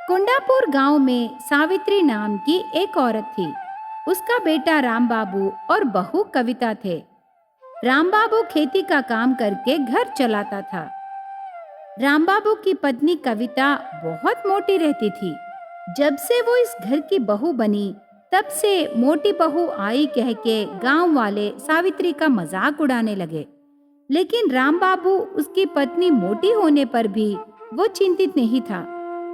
कुंडापुर गांव में सावित्री नाम की एक औरत थी। उसका बेटा राम बाबू और बहू कविता थे। राम बाबू खेती का काम करके घर चलाता था। राम बाबू की पत्नी कविता बहुत मोटी रहती थी। जब से वो इस घर की बहू बनी, तब से मोटी बहू आई कह के गांव वाले सावित्री का मजाक उड़ाने लगे। लेकिन राम बाबू उसकी पत्नी मोटी होने पर भी वो चिंतित नहीं था।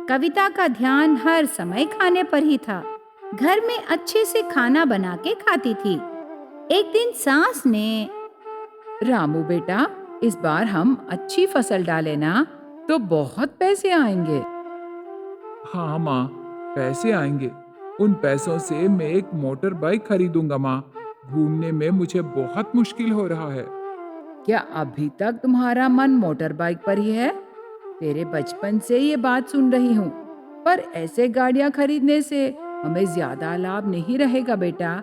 कविता का ध्यान हर समय खाने पर ही था। घर में अच्छे से खाना बना के खाती थी। एक दिन सास ने, रामू बेटा, इस बार हम अच्छी फसल डाले ना तो बहुत पैसे आएंगे। हाँ माँ, पैसे आएंगे। उन पैसों से मैं एक मोटर बाइक खरीदूंगा माँ। घूमने में मुझे बहुत मुश्किल हो रहा है। क्या अभी तक तुम्हारा मन मोटर बाइक पर ही है? तेरे बचपन से ये बात सुन रही हूँ, पर ऐसे गाड़ियाँ खरीदने से हमें ज्यादा लाभ नहीं रहेगा बेटा।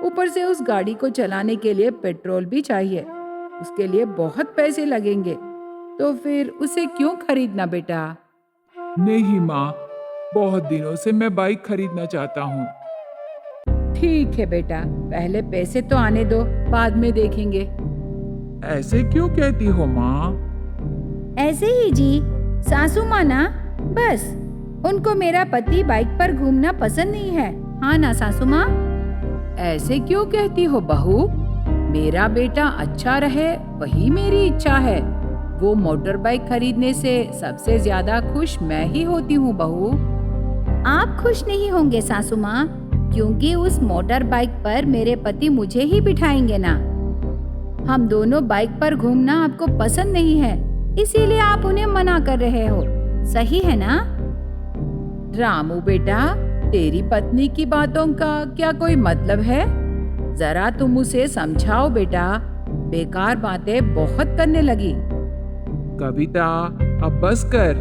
ऊपर से उस गाड़ी को चलाने के लिए पेट्रोल भी चाहिए, उसके लिए बहुत पैसे लगेंगे। तो फिर उसे क्यों खरीदना बेटा? नहीं माँ, बहुत दिनों से मैं बाइक खरीदना चाहता हूँ। ठीक है बेटा, पहले पैसे तो आने दो, बाद में देखेंगे। ऐसे क्यों कहती हो माँ? ऐसे ही जी, सासू माँ ना, बस उनको मेरा पति बाइक पर घूमना पसंद नहीं है। हाँ ना सासू माँ? ऐसे क्यों कहती हो बहू? मेरा बेटा अच्छा रहे वही मेरी इच्छा है। वो मोटर बाइक खरीदने से सबसे ज्यादा खुश मैं ही होती हूँ बहू। आप खुश नहीं होंगे सासू माँ, क्योंकि उस मोटर बाइक पर मेरे पति मुझे ही बिठाएंगे ना। हम दोनों बाइक पर घूमना आपको पसंद नहीं है, इसीलिए आप उन्हें मना कर रहे हो। सही है ना? रामू बेटा, तेरी पत्नी की बातों का क्या कोई मतलब है? जरा तुम उसे समझाओ बेटा, बेकार बातें बहुत करने लगी। कविता, अब बस कर,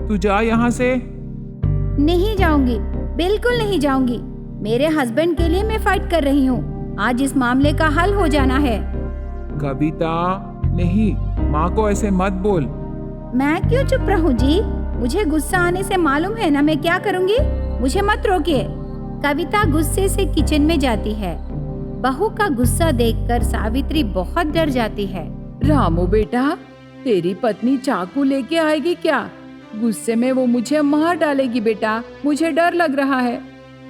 तू जा यहाँ से। नहीं जाऊंगी, बिल्कुल नहीं जाऊंगी। मेरे हस्बैंड के लिए मैं फाइट कर रही हूँ। आज इस मामले का हल हो जाना है। कविता, नहीं, माँ को ऐसे मत बोल। मैं क्यों चुप रहूं जी? मुझे गुस्सा आने से मालूम है ना मैं क्या करूंगी। मुझे मत रोकिए। कविता गुस्से से किचन में जाती है। बहू का गुस्सा देखकर सावित्री बहुत डर जाती है। रामू बेटा, तेरी पत्नी चाकू लेके आएगी क्या? गुस्से में वो मुझे मार डालेगी बेटा, मुझे डर लग रहा है।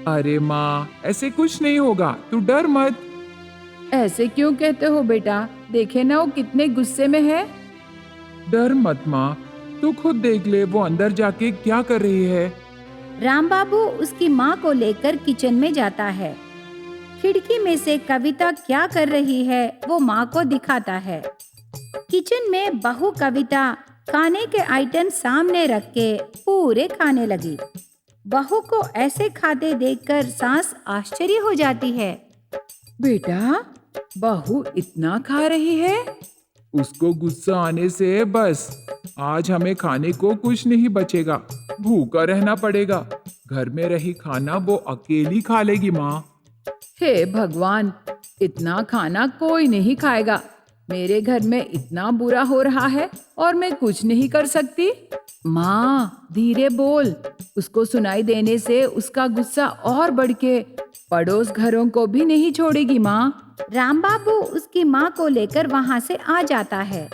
अरे माँ, ऐसे कुछ नहीं होगा, तू डर मत। ऐसे क्यों कहते हो बेटा? देखे ना वो कितने गुस्से में है। डर मत माँ, तू खुद देख ले वो अंदर जाके क्या कर रही है। राम बाबू उसकी माँ को लेकर किचन में जाता है। खिड़की में से कविता क्या कर रही है वो माँ को दिखाता है। किचन में बहू कविता खाने के आइटम सामने रख के पूरे खाने लगी। बहू को ऐसे खाते देखकर सास आश्चर्य हो जाती है। बेटा, बहू इतना खा रही है? उसको गुस्सा आने से बस आज हमें खाने को कुछ नहीं बचेगा, भूखा रहना पड़ेगा। घर में रही खाना वो अकेली खा लेगी माँ। हे भगवान, इतना खाना कोई नहीं खाएगा। मेरे घर में इतना बुरा हो रहा है और मैं कुछ नहीं कर सकती। माँ, धीरे बोल, उसको सुनाई देने से उसका गुस्सा और बढ़ के पड़ोस घरों को भी नहीं छोड़ेगी माँ। राम बाबू उसकी माँ को लेकर वहाँ से आ जाता है।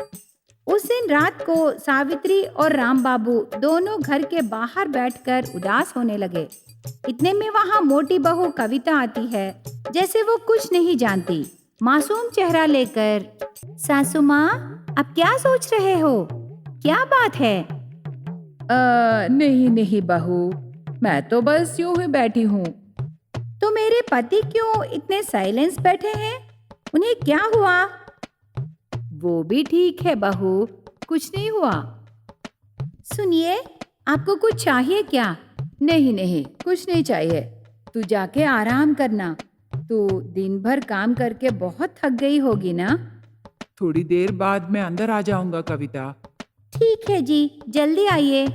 उस दिन रात को सावित्री और राम बाबू दोनों घर के बाहर बैठकर उदास होने लगे। इतने में वहाँ मोटी बहू कविता आती है, जैसे वो कुछ नहीं जानती, मासूम चेहरा लेकर। सासू माँ, अब क्या सोच रहे हो? क्या बात है? नहीं नहीं बहू, मैं तो बस यूं ही बैठी हूँ। तो मेरे पति क्यों इतने साइलेंस बैठे हैं? उन्हें क्या हुआ? वो भी ठीक है बहू, कुछ नहीं हुआ। सुनिए, आपको कुछ चाहिए क्या? नहीं नहीं, कुछ नहीं चाहिए। तू जाके आराम करना। तू दिन भर काम करके बहुत थक गई होगी ना? थोड़ी देर बाद मैं अंदर आ जाऊंगा कविता। ठीक है जी, जल्दी आइए।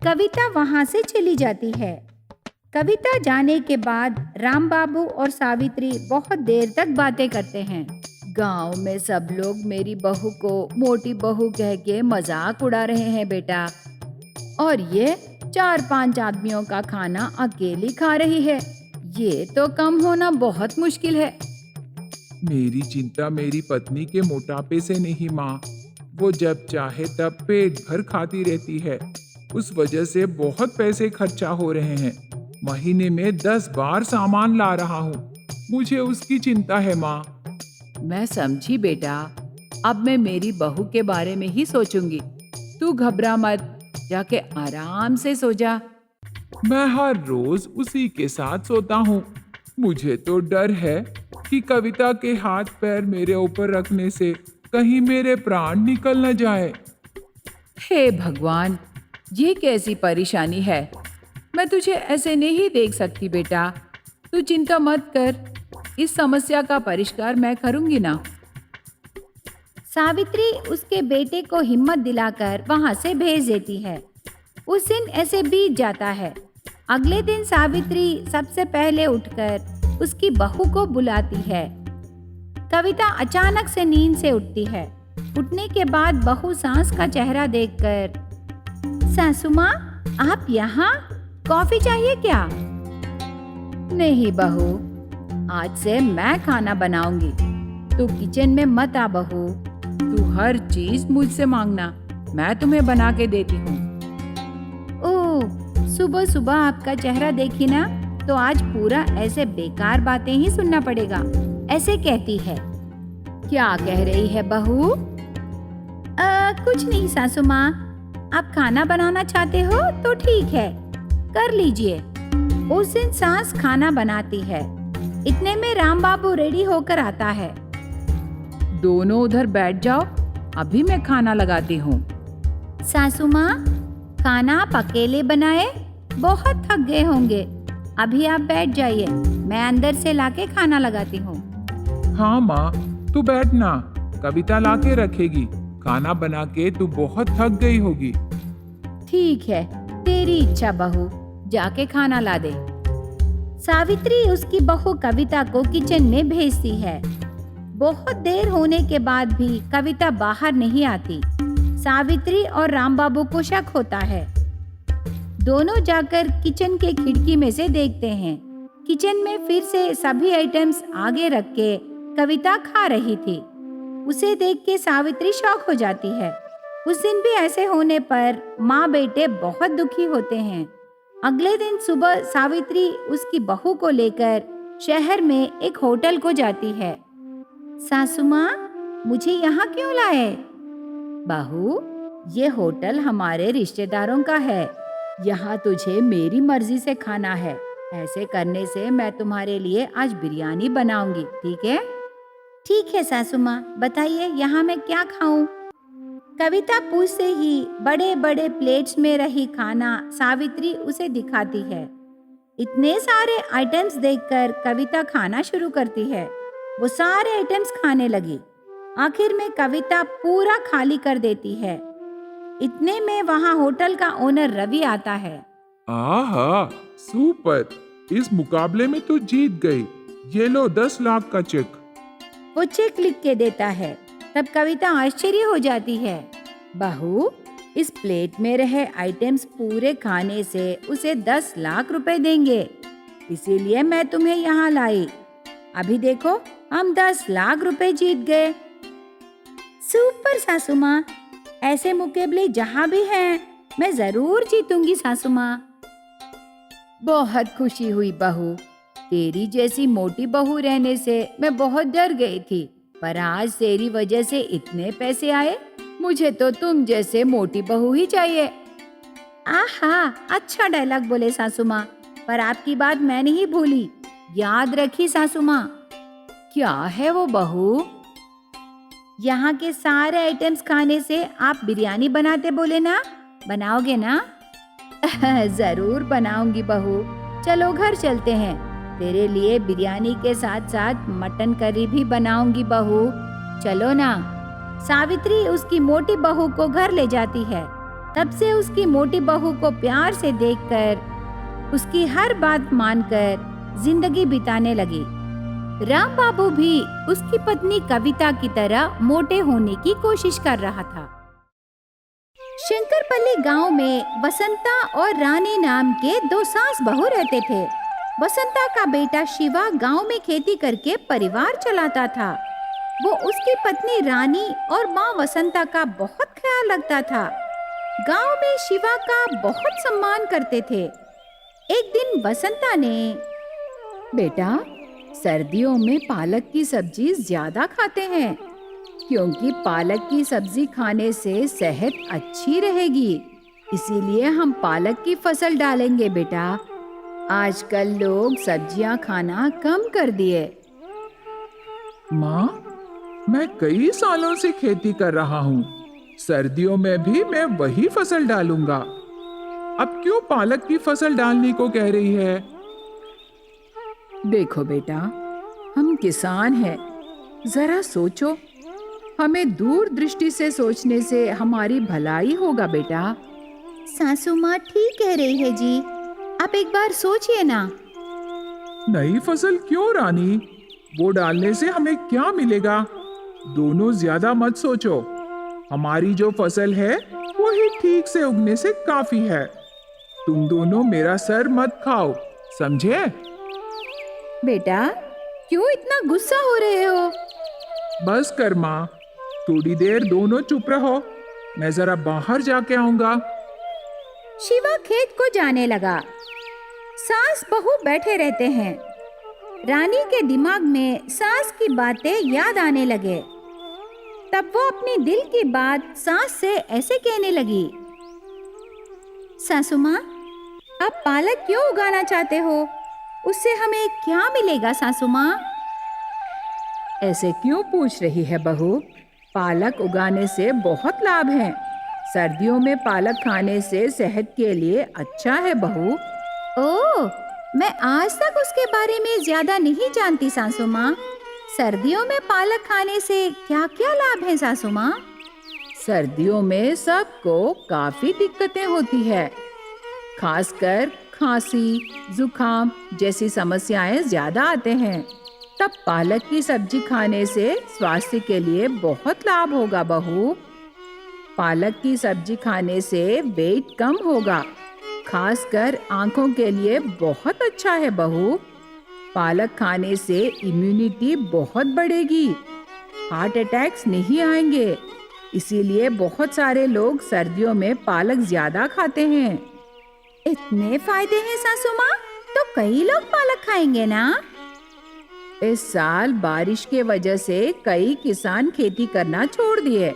कविता वहां से चली जाती है। कविता जाने के बाद राम बाबू और सावित्री बहुत देर तक बातें करते हैं। गांव में सब लोग मेरी बहू को मोटी बहू कह के मजाक उड़ा रहे हैं बेटा। और ये 4-5 आदमियों का खाना अकेली खा रही है। ये तो कम होना बहुत मुश्किल है। मेरी चिंता मेरी पत्नी के मोटापे से नहीं माँ। वो जब चाहे तब पेट भर खाती रहती है। उस वजह से बहुत पैसे खर्चा हो रहे हैं। महीने में 10 बार सामान ला रहा हूँ। मुझे उसकी चिंता है माँ। मैं समझी बेटा, अब मैं मेरी बहू के बारे में ही सोचूंगी। तू घबरा मत, जाके आराम से सो जा। मैं हर रोज उसी के साथ सोता हूँ। मुझे तो डर है कि कविता के हाथ पैर मेरे ऊपर रखने से कहीं मेरे प्राण निकल न जाए। हे भगवान, ये कैसी परेशानी है। मैं तुझे ऐसे नहीं देख सकती बेटा। तू चिंता मत कर, इस समस्या का परिष्कार मैं करूंगी ना। सावित्री उसके बेटे को हिम्मत दिलाकर वहां से भेज देती है। उस दिन ऐसे बीत जाता है। अगले दिन सावित्री सबसे पहले उठकर उसकी बहू को बुलाती है। कविता अचानक से नींद से उठती है। उठने के बाद बहू सास का चेहरा देखकर, सासू माँ, आप यहाँ? कॉफी चाहिए क्या? नहीं बहू, आज से मैं खाना बनाऊंगी। तू किचन में मत आ बहू। तू हर चीज मुझसे मांगना, मैं तुम्हें बना के देती हूँ। ओह, सुबह सुबह आपका चेहरा देखी ना तो आज पूरा ऐसे बेकार बातें ही सुनना पड़ेगा, ऐसे कहती है। क्या कह रही है बहू? कुछ नहीं सासू माँ, आप खाना बनाना चाहते हो तो ठीक है, कर लीजिए। उस दिन सास खाना बनाती है। इतने में राम बाबू रेडी होकर आता है। दोनों उधर बैठ जाओ, अभी मैं खाना लगाती हूँ। सासू माँ, खाना आप अकेले बनाए? बहुत थक गए होंगे। अभी आप बैठ जाइए, मैं अंदर से लाके खाना लगाती हूँ। हाँ माँ, तू बैठना, कविता लाके रखेगी। खाना बना के तू बहुत थक गई होगी। ठीक है, तेरी इच्छा बहू, जाके खाना ला दे। सावित्री उसकी बहू कविता को किचन में भेजती है। बहुत देर होने के बाद भी कविता बाहर नहीं आती। सावित्री और राम बाबू को शक होता है। दोनों जाकर किचन के खिड़की में से देखते हैं। किचन में फिर से सभी आइटम्स आगे रख के कविता खा रही थी। उसे देख के सावित्री शॉक हो जाती है। उस दिन भी ऐसे होने पर माँ बेटे बहुत दुखी होते हैं। अगले दिन सुबह सावित्री उसकी बहू को लेकर शहर में एक होटल को जाती है। सासू माँ, मुझे यहाँ क्यों लाए? बहू, ये होटल हमारे रिश्तेदारों का है। यहाँ तुझे मेरी मर्जी से खाना है। ऐसे करने से मैं तुम्हारे लिए आज बिरयानी बनाऊंगी, ठीक है? ठीक है सासू माँ, बताइए यहाँ मैं क्या खाऊं? कविता पूछते ही बड़े बड़े प्लेट्स में रही खाना सावित्री उसे दिखाती है। इतने सारे आइटम्स देखकर कविता खाना शुरू करती है। वो सारे आइटम्स खाने लगी। आखिर में कविता पूरा खाली कर देती है। इतने में वहाँ होटल का ओनर रवि आता है। आहा, सुपर! इस मुकाबले में तू जीत गई। ये लो 10 लाख का चेक। वो चेक लिख के देता है। तब कविता आश्चर्य हो जाती है। बहू, इस प्लेट में रहे आइटम्स पूरे खाने से उसे 10 लाख रुपए देंगे, इसीलिए मैं तुम्हें यहाँ लाई। अभी देखो, हम 10 लाख रुपए जीत गए। सुपर सासू माँ, ऐसे मुकाबले जहाँ भी हैं, मैं जरूर जीतूंगी सासू माँ। बहुत खुशी हुई बहू। तेरी जैसी मोटी बहू रहने से मैं बहुत डर गई थी, पर आज तेरी वजह से इतने पैसे आए। मुझे तो तुम जैसे मोटी बहू ही चाहिए। आहा, अच्छा डायलॉग बोले सासू माँ, पर आपकी बात मैं नहीं भूली, याद रखी सासू माँ। क्या है वो बहू? यहाँ के सारे आइटम्स खाने से आप बिरयानी बनाते बोले ना, बनाओगे ना? जरूर बनाऊंगी बहू। चलो घर चलते हैं, तेरे लिए बिरयानी के साथ साथ मटन करी भी बनाऊंगी बहू। चलो ना। सावित्री उसकी मोटी बहू को घर ले जाती है। तब से उसकी मोटी बहू को प्यार से देखकर उसकी हर बात मानकर जिंदगी बिताने लगी। राम बाबू भी उसकी पत्नी कविता की तरह मोटे होने की कोशिश कर रहा था। शंकरपल्ली गांव में वसंता और रानी नाम के दो सास बहू रहते थे। वसंता का बेटा शिवा गांव में खेती करके परिवार चलाता था। वो उसकी पत्नी रानी और माँ वसंता का बहुत ख्याल रखता था। गांव में शिवा का बहुत सम्मान करते थे। एक दिन वसंता ने, बेटा, सर्दियों में पालक की सब्जी ज्यादा खाते हैं क्योंकि पालक की सब्जी खाने से सेहत अच्छी रहेगी, इसीलिए हम पालक की फसल डालेंगे बेटा। आजकल लोग सब्जियां खाना कम कर दिए। माँ, मैं कई सालों से खेती कर रहा हूँ। सर्दियों में भी मैं वही फसल डालूंगा। अब क्यों पालक की फसल डालने को कह रही है? देखो बेटा, हम किसान हैं, जरा सोचो। हमें दूर दृष्टि से सोचने से हमारी भलाई होगा बेटा। सासू माँ ठीक कह रही है जी, आप एक बार सोचिए ना। नई फसल क्यों रानी? वो डालने से हमें क्या मिलेगा? दोनों ज्यादा मत सोचो। हमारी जो फसल है वो ही ठीक से उगने से काफी है। तुम दोनों मेरा सर मत खाओ, समझे? बेटा, क्यों इतना गुस्सा हो रहे हो? बस कर माँ, थोड़ी देर दोनों चुप रहो। मैं जरा बाहर जाके आऊंगा। शिवा खेत को जाने लगा। सास बहू बैठे रहते हैं। रानी के दिमाग में सास की बातें याद आने लगे। तब वो अपनी दिल की बात सास से ऐसे कहने लगी, सासू माँ, आप पालक क्यों उगाना चाहते हो? उससे हमें क्या मिलेगा सासू माँ? ऐसे क्यों पूछ रही है बहू? पालक उगाने से बहुत लाभ हैं। सर्दियों में पालक खाने से सेहत के लिए अच्छा है बहू। ओह, मैं आज तक उसके बारे में ज्यादा नहीं जानती सासू माँ। सर्दियों में पालक खाने से क्या क्या लाभ है सासू माँ? सर्दियों में सबको काफी दिक्कतें होती है, खासकर खांसी, जुकाम जैसी समस्याएं ज्यादा आते हैं। तब पालक की सब्जी खाने से स्वास्थ्य के लिए बहुत लाभ होगा बहू। पालक की सब्जी खाने से वेट कम होगा, खासकर आंखों के लिए बहुत अच्छा है बहू। पालक खाने से इम्यूनिटी बहुत बढ़ेगी, हार्ट अटैक्स नहीं आएंगे। इसीलिए बहुत सारे लोग सर्दियों में पालक ज्यादा खाते हैं। इतने फायदे हैं सासू माँ, तो कई लोग पालक खाएंगे ना? इस साल बारिश के वजह से कई किसान खेती करना छोड़ दिए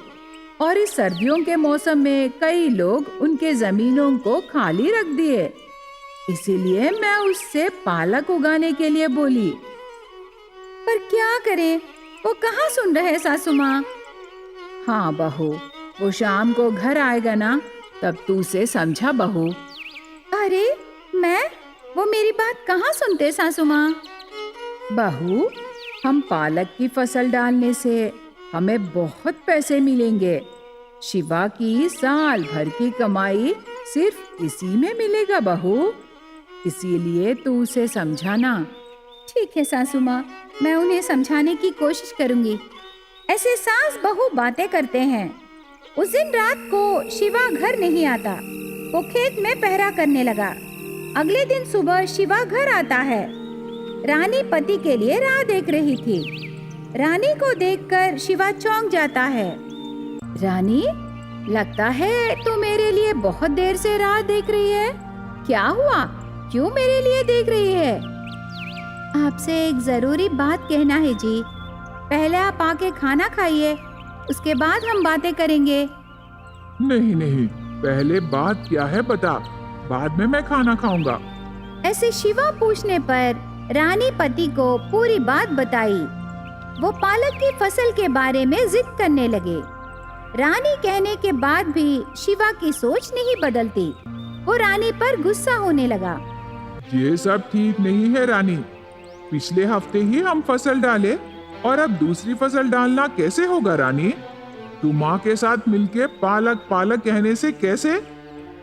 और इस सर्दियों के मौसम में कई लोग उनके जमीनों को खाली रख दिए। इसीलिए मैं उससे पालक उगाने के लिए बोली। पर क्या करें, वो कहाँ सुन रहे सासू माँ? हाँ बहू, वो शाम को घर आएगा ना, तब तू उसे समझा बहू। अरे वो मेरी बात कहाँ सुनते सासू माँ? बहू, हम पालक की फसल डालने से हमें बहुत पैसे मिलेंगे। शिवा की साल भर की कमाई सिर्फ इसी में मिलेगा बहू। इसीलिए तू उसे समझाना। ठीक है सासू माँ, मैं उन्हें समझाने की कोशिश करूंगी। ऐसे सास बहू बातें करते हैं। उस दिन रात को शिवा घर नहीं आता। वो खेत में पहरा करने लगा। अगले दिन सुबह शिवा घर आता है। रानी पति के लिए राह देख रही थी। रानी को देखकर शिवा चौंक जाता है। रानी, लगता है तू मेरे लिए बहुत देर से राह देख रही है। क्या हुआ? क्यों मेरे लिए देख रही है? आपसे एक जरूरी बात कहना है जी। पहले आप आके खाना खाइए, उसके बाद हम बातें करेंगे। नहीं नहीं, पहले बात क्या है बता, बाद में मैं खाना खाऊंगा। ऐसे शिवा पूछने पर रानी पति को पूरी बात बताई। वो पालक की फसल के बारे में जिद करने लगे। रानी कहने के बाद भी शिवा की सोच नहीं बदलती। वो रानी पर गुस्सा होने लगा। ये सब ठीक नहीं है रानी। पिछले हफ्ते ही हम फसल डाले और अब दूसरी फसल डालना कैसे होगा रानी? तू माँ के साथ मिलके पालक पालक कहने से कैसे?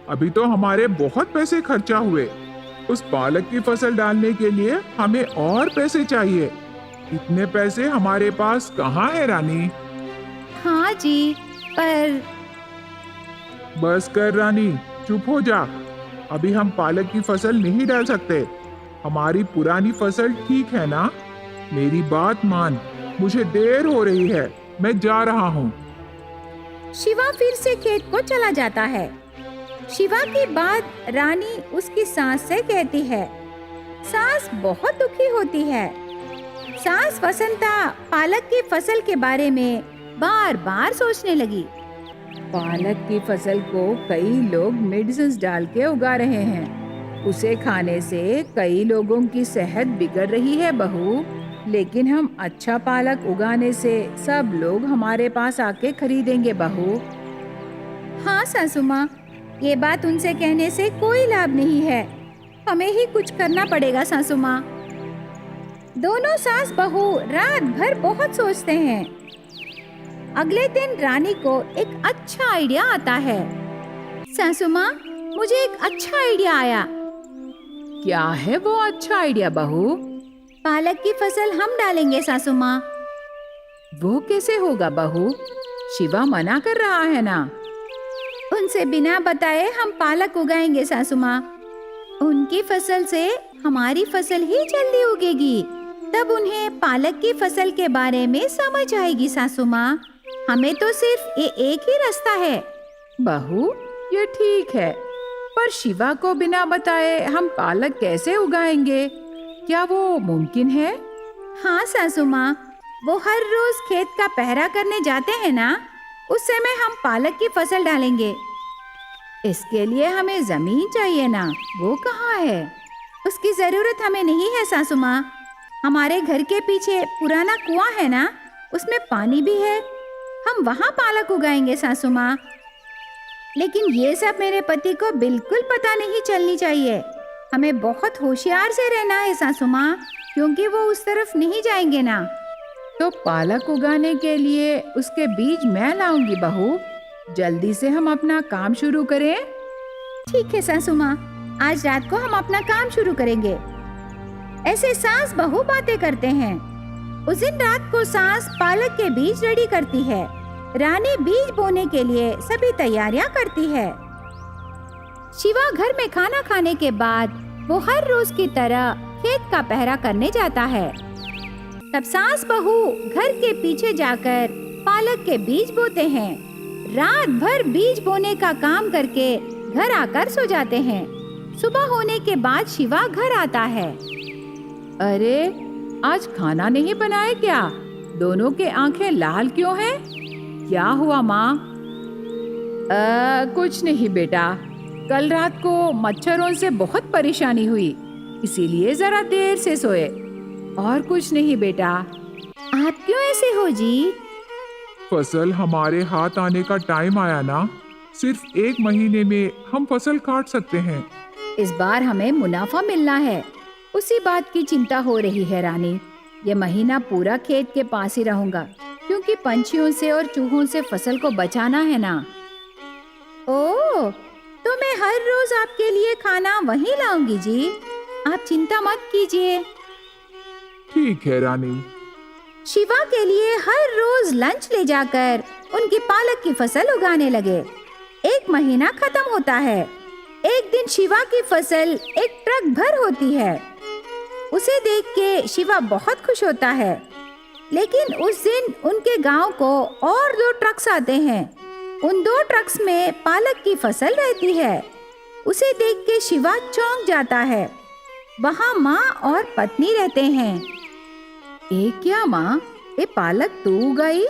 अभी तो हमारे बहुत पैसे खर्चा हुए। उस पालक की फसल डालने के लिए हमें और पैसे चाहिए। इतने पैसे हमारे पास कहाँ है रानी? हाँ जी, पर बस कर रानी, चुप हो जा। अभी हम पालक की फसल नहीं डाल सकते। हमारी पुरानी फसल ठीक है ना? मेरी बात मान, मुझे देर हो रही है, मैं जा रहा हूँ। शिवा फिर से खेत को चला जाता है। शिवा की बात रानी उसकी सास से कहती है। सास बहुत दुखी होती है। सास वसंता पालक की फसल के बारे में बार बार सोचने लगी। पालक की फसल को कई लोग मेडिसिन डाल के उगा रहे हैं। उसे खाने से कई लोगों की सेहत बिगड़ रही है बहू। लेकिन हम अच्छा पालक उगाने से सब लोग हमारे पास आके खरीदेंगे बहू। हाँ सासू माँ, ये बात उनसे कहने से कोई लाभ नहीं है। हमें ही कुछ करना पड़ेगा सासू माँ। दोनों सास बहू रात भर बहुत सोचते हैं। अगले दिन रानी को एक अच्छा आइडिया आता है। सासू माँ, मुझे एक अच्छा आइडिया आया। क्या है वो अच्छा आइडिया बहू? पालक की फसल हम डालेंगे सासू माँ। वो कैसे होगा बहू? शिवा मना कर रहा है ना। उनसे बिना बताए हम पालक उगाएंगे सासू माँ। उनकी फसल से हमारी फसल ही जल्दी उगेगी। तब उन्हें पालक की फसल के बारे में समझ आएगी सासू माँ। हमें तो सिर्फ ये एक ही रास्ता है। बहू, ये ठीक है, पर शिवा को बिना बताए हम पालक कैसे उगाएंगे? क्या वो मुमकिन है? हाँ सासू माँ, वो हर रोज खेत का पहरा करने जाते हैं ना, उस समय हम पालक की फसल डालेंगे। इसके लिए हमें जमीन चाहिए ना, वो कहाँ है? उसकी जरूरत हमें नहीं है सासू माँ। हमारे घर के पीछे पुराना कुआं है ना, उसमें पानी भी है। हम वहाँ पालक उगाएंगे सासू माँ। लेकिन ये सब मेरे पति को बिल्कुल पता नहीं चलनी चाहिए। हमें बहुत होशियार से रहना है सासू माँ, क्योंकि वो उस तरफ नहीं जाएंगे ना। तो पालक उगाने के लिए उसके बीज मैं लाऊंगी बहू। जल्दी से हम अपना काम शुरू करें। ठीक है सासू माँ, आज रात को हम अपना काम शुरू करेंगे। ऐसे सास बहू बातें करते हैं। उस दिन रात को सास पालक के बीज रेडी करती है। रानी बीज बोने के लिए सभी तैयारियां करती है। शिवा घर में खाना खाने के बाद वो हर रोज की तरह खेत का पहरा करने जाता है। तब सास बहू घर के पीछे जाकर पालक के बीज बोते हैं। रात भर बीज बोने का काम करके घर आकर सो जाते हैं। सुबह होने के बाद शिवा घर आता है। अरे, आज खाना नहीं बनाए क्या? दोनों के आंखें लाल क्यों हैं? क्या हुआ माँ? कुछ नहीं बेटा, कल रात को मच्छरों से बहुत परेशानी हुई, इसीलिए जरा देर से सोए। और कुछ नहीं बेटा। आप क्यों ऐसे हो जी? फसल हमारे हाथ आने का टाइम आया ना। सिर्फ 1 महीने में हम फसल काट सकते हैं। इस बार हमें मुनाफा मिलना है, उसी बात की चिंता हो रही है रानी। ये महीना पूरा खेत के पास ही रहूंगा, क्योंकि पंछियों से और चूहों से फसल को बचाना है ना। ओह, तो मैं हर रोज आपके लिए खाना वहीं लाऊंगी जी। आप चिंता मत कीजिए। ठीक है रानी। शिवा के लिए हर रोज लंच ले जाकर उनकी पालक की फसल उगाने लगे। 1 महीना खत्म होता है। एक दिन शिवा की फसल एक ट्रक भर होती है। उसे देख के शिवा बहुत खुश होता है। लेकिन उस दिन उनके गांव को और 2 ट्रक्स आते हैं। उन 2 ट्रक्स में पालक की फसल रहती है। उसे देख के शिवा चौंक जाता है। वहाँ माँ और पत्नी रहते हैं। क्या माँ, ये पालक तू उगाई?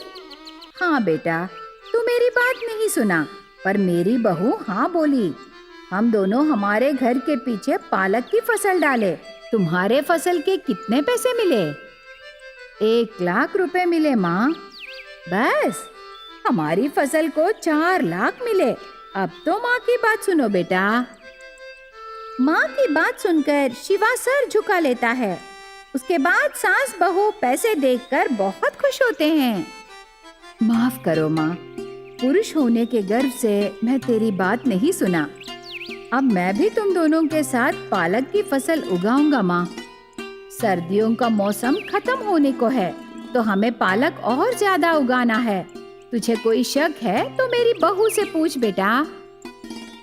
हाँ बेटा, तू मेरी बात नहीं सुना, पर मेरी बहू हाँ बोली। हम दोनों हमारे घर के पीछे पालक की फसल डाले। तुम्हारे फसल के कितने पैसे मिले? 1 लाख रुपए मिले माँ। बस, हमारी फसल को 4 लाख मिले। अब तो माँ की बात सुनो बेटा। माँ की बात सुनकर शिवा सर झुका लेता है। उसके बाद सास बहू पैसे देखकर बहुत खुश होते हैं। माफ करो माँ, पुरुष होने के गर्व से मैं तेरी बात नहीं सुना। अब मैं भी तुम दोनों के साथ पालक की फसल उगाऊंगा माँ। सर्दियों का मौसम खत्म होने को है, तो हमें पालक और ज्यादा उगाना है। तुझे कोई शक है तो मेरी बहू से पूछ बेटा।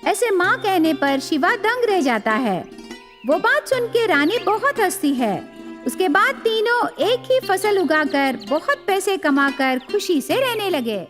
ऐसे माँ कहने पर शिवा दंग रह जाता है। वो बात सुन के रानी बहुत हंसती है। उसके बाद तीनों एक ही फसल उगाकर बहुत पैसे कमाकर खुशी से रहने लगे।